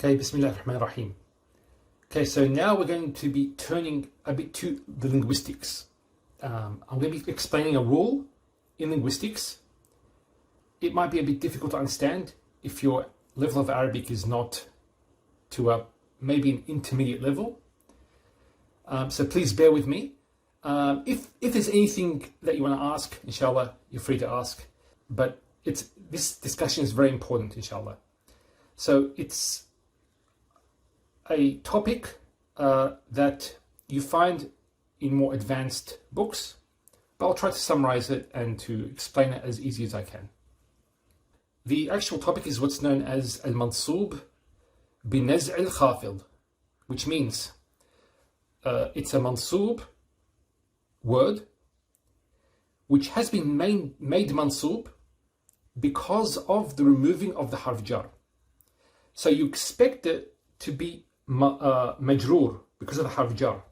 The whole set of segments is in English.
Okay, Bismillah ar-Rahman ar-Rahim. Okay, so now we're going to be turning a bit to the linguistics. I'm going to be explaining a rule in linguistics. It might be a bit difficult to understand if your level of Arabic is not to maybe an intermediate level. So please bear with me. If there's anything that you want to ask, inshallah, you're free to ask. But this discussion is very important, inshallah. So it's a topic that you find in more advanced books, but I'll try to summarize it and to explain it as easy as I can. The actual topic is what's known as al-mansub binaz' al-khafid, which means it's a mansub word which has been made mansub because of the removing of the harf jar. So you expect it to be majroor because of the harf jar,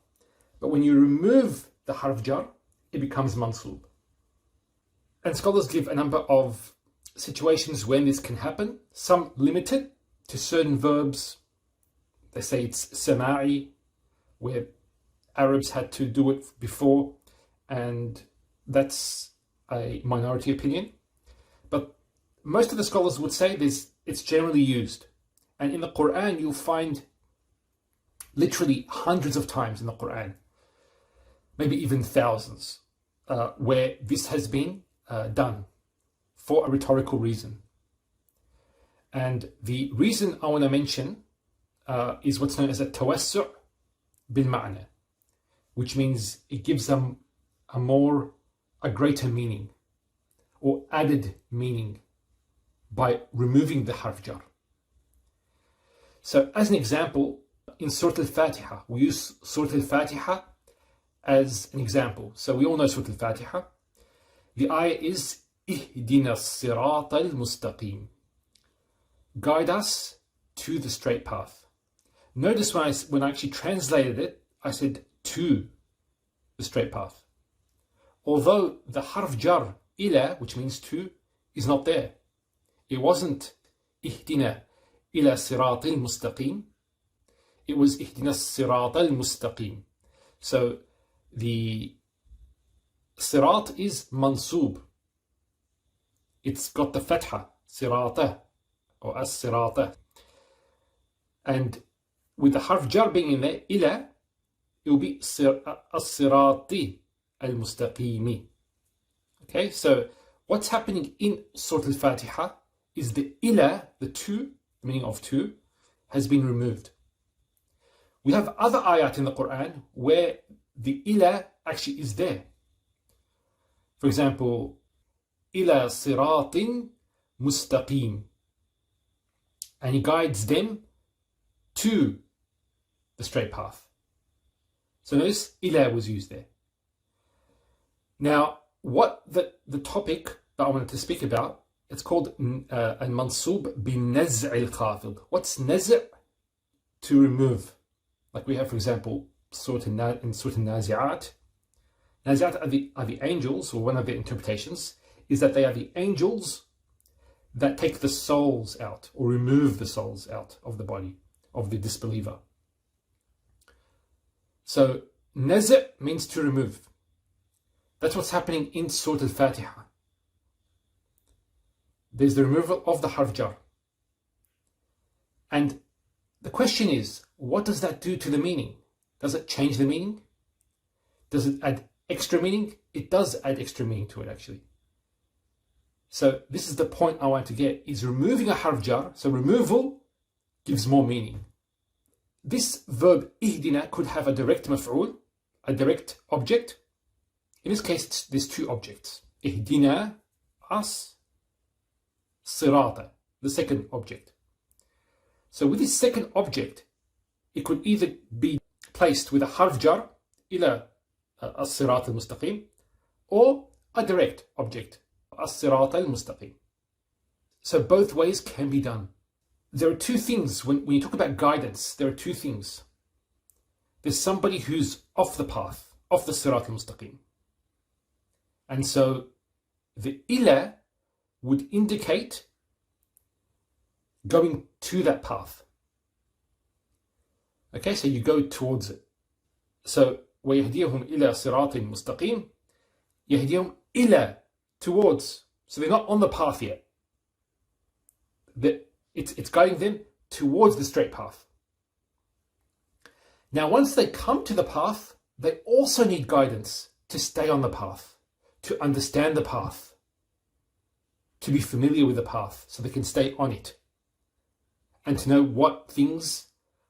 but when you remove the harf jar, it becomes mansub. And scholars give a number of situations when this can happen, some limited to certain verbs. They say it's sama'i, where Arabs had to do it before, and that's a minority opinion. But most of the scholars would say it's generally used. And in the Quran, you'll find literally hundreds of times in the Quran, maybe even thousands, where this has been done for a rhetorical reason. And the reason I want to mention is what's known as a tawassu' bil ma'na, which means it gives them a greater meaning or added meaning by removing the harf jar. So as an example, in Surah Al-Fatiha, we use Surah Al-Fatiha as an example. So we all know Surah Al-Fatiha. The ayah is Ihdina as-sirata al-mustaqim. Guide us to the straight path. Notice when I actually translated it, I said to the straight path. Although the harf jar ila, which means to, is not there. It wasn't Ihdina ila sirata al-mustaqim. It was Ihdina as-sirata al-mustaqim. So the sirat is mansub. It's got the fatha, sirata, or as-sirata. And with the harf jar being in there, ila, it will be as-sirati al-mustaqimi. Okay, so what's happening in Surah Al-Fatiha is the ila, the to, meaning of to, has been removed. We have other ayat in the Quran where the ila actually is there. For example, ila siratin mustaqim, and he guides them to the straight path. So notice ila was used there. Now, what the topic that I wanted to speak about, it's called al-mansub binaz' al-khafid. What's naz'? To remove. Like we have, for example, in Surah Nazi'at. Nazi'at are the angels, or one of their interpretations is that they are the angels that take the souls out, or remove the souls out of the body of the disbeliever. So naz' means to remove. That's what's happening in Surah Al-Fatiha. There's the removal of the harf jar. And the question is, what does that do to the meaning? Does it change the meaning? Does it add extra meaning? It does add extra meaning to it, actually. So this is the point I want to get, is removing a harf jar. So removal gives more meaning. This verb ihdina could have a direct maf'ul, a direct object. In this case, there's two objects. Ihdina, us, sirata, the second object. So with this second object, it could either be placed with a harf jar, ila as-sirat al-mustaqim, or a direct object, as-sirat al-mustaqim. So both ways can be done. There are two things, when you talk about guidance, there are two things. There's somebody who's off the path, off the sirat al-mustaqim. And so the ila would indicate going to that path. Okay, so you go towards it. So وَيَهْدِيهُمْ إِلَى صِرَاطٍ مُسْتَقِيمٍ. يَهْدِيهُمْ إِلَى, towards. So they're not on the path yet. It's guiding them towards the straight path. Now, once they come to the path, they also need guidance to stay on the path, to understand the path, to be familiar with the path so they can stay on it, and to know what things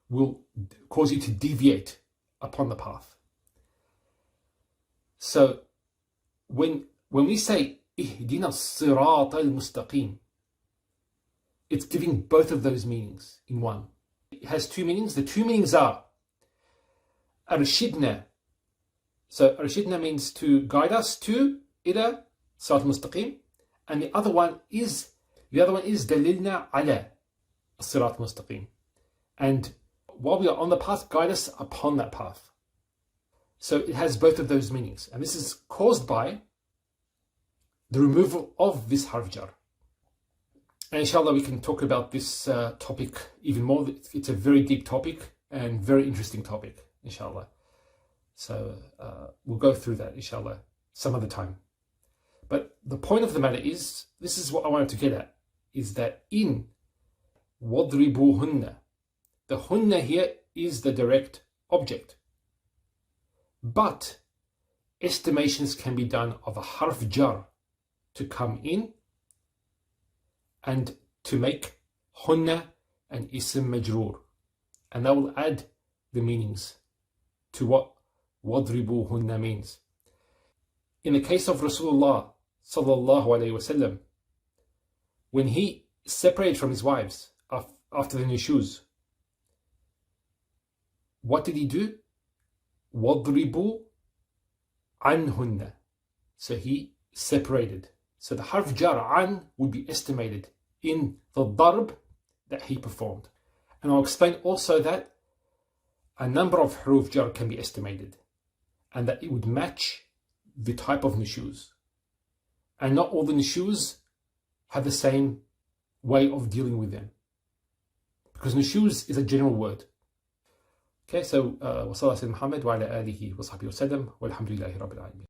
will cause you to deviate upon the path. So when we say اهدنا الصراط المستقيم, it's giving both of those meanings in one. It has two meanings. The two meanings are arshidna. So arshidna means to guide us to ila sirat mustaqim, and the other one is dalilna ala sirat mustaqim. And while we are on the path, guide us upon that path. So it has both of those meanings, and this is caused by the removal of this harf jar. And inshallah, we can talk about this topic even more. It's a very deep topic and very interesting topic, inshallah. So we'll go through that, inshallah, some other time. But the point of the matter is, this is what I wanted to get at, is that in adhribuhunna, the hunna here is the direct object. But estimations can be done of a harf jar to come in and to make hunna an ism majroor. And that will add the meanings to what adhribuhunna means. In the case of Rasulullah sallallahu alayhi wasallam, when he separated from his wives after the nushuz, what did he do? وَاضْرِبُوا عَنْهُنَّ. So he separated. So the harf jar an would be estimated in the darb that he performed. And I'll explain also that a number of huruf jar can be estimated, and that it would match the type of nushuz. And not all the nushuz have the same way of dealing with them, because nushuz is a general word. Okay, so وصلى على سيدنا محمد وعلى آله وصحبه وسلم والحمد لله رب العالمين.